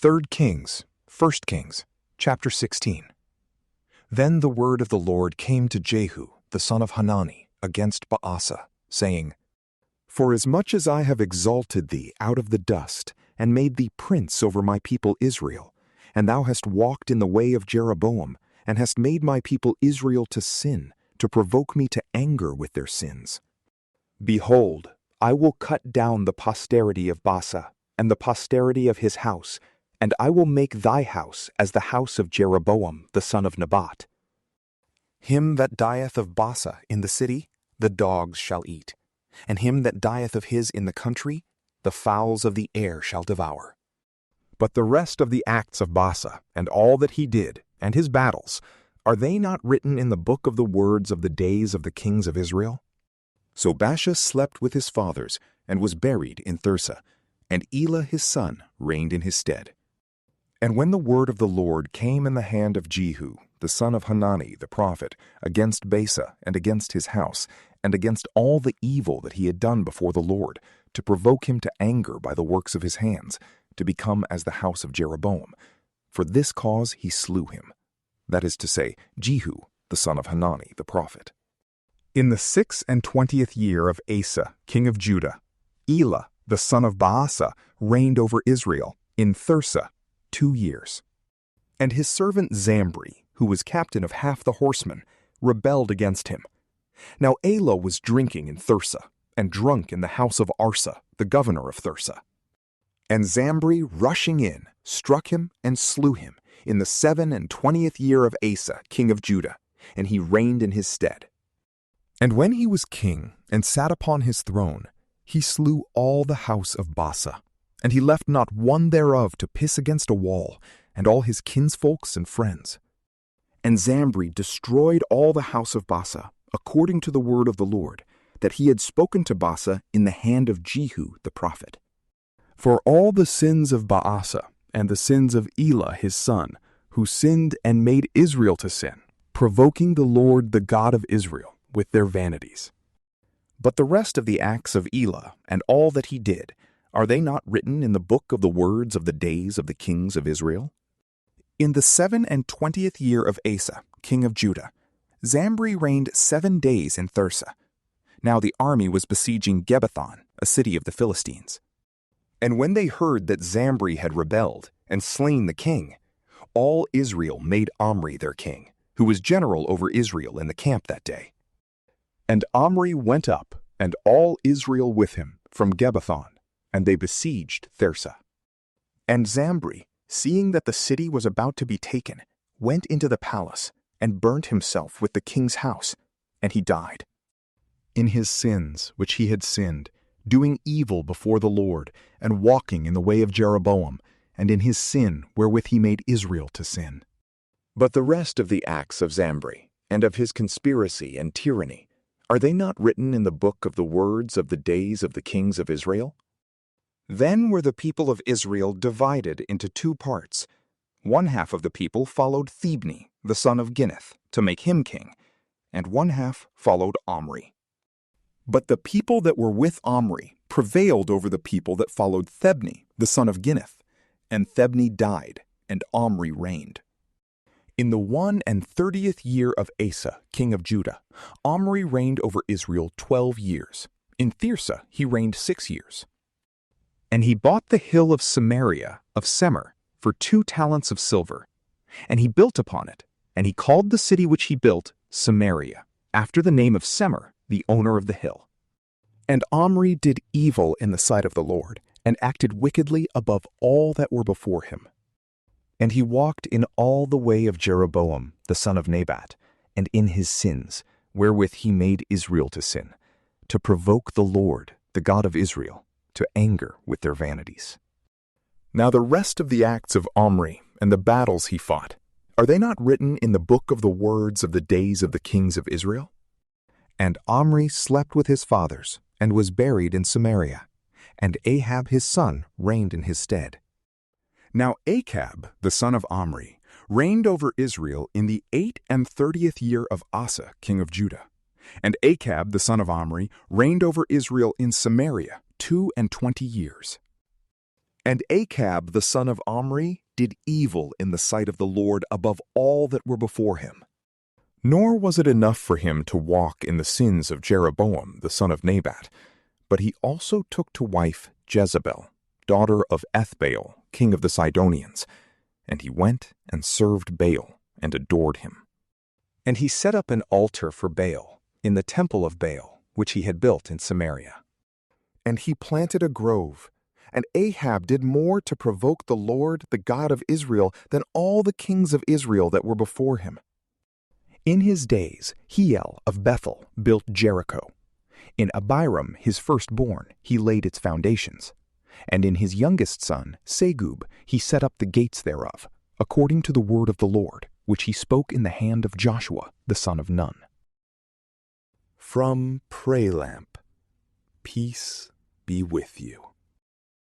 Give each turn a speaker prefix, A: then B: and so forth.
A: 3 Kings, 1 Kings, chapter 16. Then the word of the Lord came to Jehu, the son of Hanani, against Baasa, saying, Forasmuch as I have exalted thee out of the dust, and made thee prince over my people Israel, and thou hast walked in the way of Jeroboam, and hast made my people Israel to sin, to provoke me to anger with their sins. Behold, I will cut down the posterity of Baasa, and the posterity of his house, and I will make thy house as the house of Jeroboam the son of Nebat. Him that dieth of Baasa in the city, the dogs shall eat, and him that dieth of his in the country, the fowls of the air shall devour. But the rest of the acts of Baasa, and all that he did, and his battles, are they not written in the book of the words of the days of the kings of Israel? So Baasha slept with his fathers, and was buried in Thirsa, and Elah his son reigned in his stead. And when the word of the Lord came in the hand of Jehu, the son of Hanani the prophet, against Baasa and against his house, and against all the evil that he had done before the Lord, to provoke him to anger by the works of his hands, to become as the house of Jeroboam, for this cause he slew him, that is to say, Jehu, the son of Hanani the prophet. In the 26th year of Asa, king of Judah, Elah, the son of Baasa, reigned over Israel in Thirsa 2 years. And his servant Zambri, who was captain of half the horsemen, rebelled against him. Now Elah was drinking in Thirsa, and drunk in the house of Arsa, the governor of Thirsa. And Zambri, rushing in, struck him and slew him in the 27th year of Asa, king of Judah, and he reigned in his stead. And when he was king, and sat upon his throne, he slew all the house of Baasa, and he left not one thereof to piss against a wall, and all his kinsfolks and friends. And Zambri destroyed all the house of Baasa, according to the word of the Lord, that he had spoken to Baasa in the hand of Jehu the prophet. For all the sins of Baasa, and the sins of Elah his son, who sinned and made Israel to sin, provoking the Lord the God of Israel with their vanities. But the rest of the acts of Elah, and all that he did, are they not written in the book of the words of the days of the kings of Israel? In the 27th year of Asa, king of Judah, Zambri reigned 7 days in Thirsa. Now the army was besieging Gibbethon, a city of the Philistines. And when they heard that Zambri had rebelled and slain the king, all Israel made Omri their king, who was general over Israel in the camp that day. And Omri went up, and all Israel with him, from Gibbethon, and they besieged Thirsa. And Zambri, seeing that the city was about to be taken, went into the palace, and burnt himself with the king's house, and he died. In his sins which he had sinned, doing evil before the Lord, and walking in the way of Jeroboam, and in his sin wherewith he made Israel to sin. But the rest of the acts of Zambri, and of his conspiracy and tyranny, are they not written in the book of the words of the days of the kings of Israel? Then were the people of Israel divided into 2 parts. One half of the people followed Thebni, the son of Ginneth, to make him king, and one half followed Omri. But the people that were with Omri prevailed over the people that followed Thebni, the son of Ginneth, and Thebni died, and Omri reigned. In the 31st year of Asa, king of Judah, Omri reigned over Israel 12 years. In Thirsa he reigned 6 years. And he bought the hill of Samaria of Semer for 2 talents of silver. And he built upon it, and he called the city which he built Samaria, after the name of Semer, the owner of the hill. And Omri did evil in the sight of the Lord, and acted wickedly above all that were before him. And he walked in all the way of Jeroboam, the son of Nebat, and in his sins, wherewith he made Israel to sin, to provoke the Lord, the God of Israel, to anger with their vanities. Now the rest of the acts of Omri, and the battles he fought, are they not written in the book of the words of the days of the kings of Israel? And Omri slept with his fathers, and was buried in Samaria, and Ahab his son reigned in his stead. Now Achab, the son of Omri, reigned over Israel in the 38th year of Asa, king of Judah. And Achab, the son of Omri, reigned over Israel in Samaria 22 years. And Achab the son of Omri did evil in the sight of the Lord above all that were before him. Nor was it enough for him to walk in the sins of Jeroboam the son of Nebat, but he also took to wife Jezebel, daughter of Ethbaal, king of the Sidonians, and he went and served Baal and adored him. And he set up an altar for Baal in the temple of Baal, which he had built in Samaria. And he planted a grove, and Ahab did more to provoke the Lord, the God of Israel, than all the kings of Israel that were before him. In his days, Hiel of Bethel built Jericho. In Abiram, his firstborn, he laid its foundations. And in his youngest son, Segub, he set up the gates thereof, according to the word of the Lord, which he spoke in the hand of Joshua, the son of Nun. From PrayLamp, peace be with you.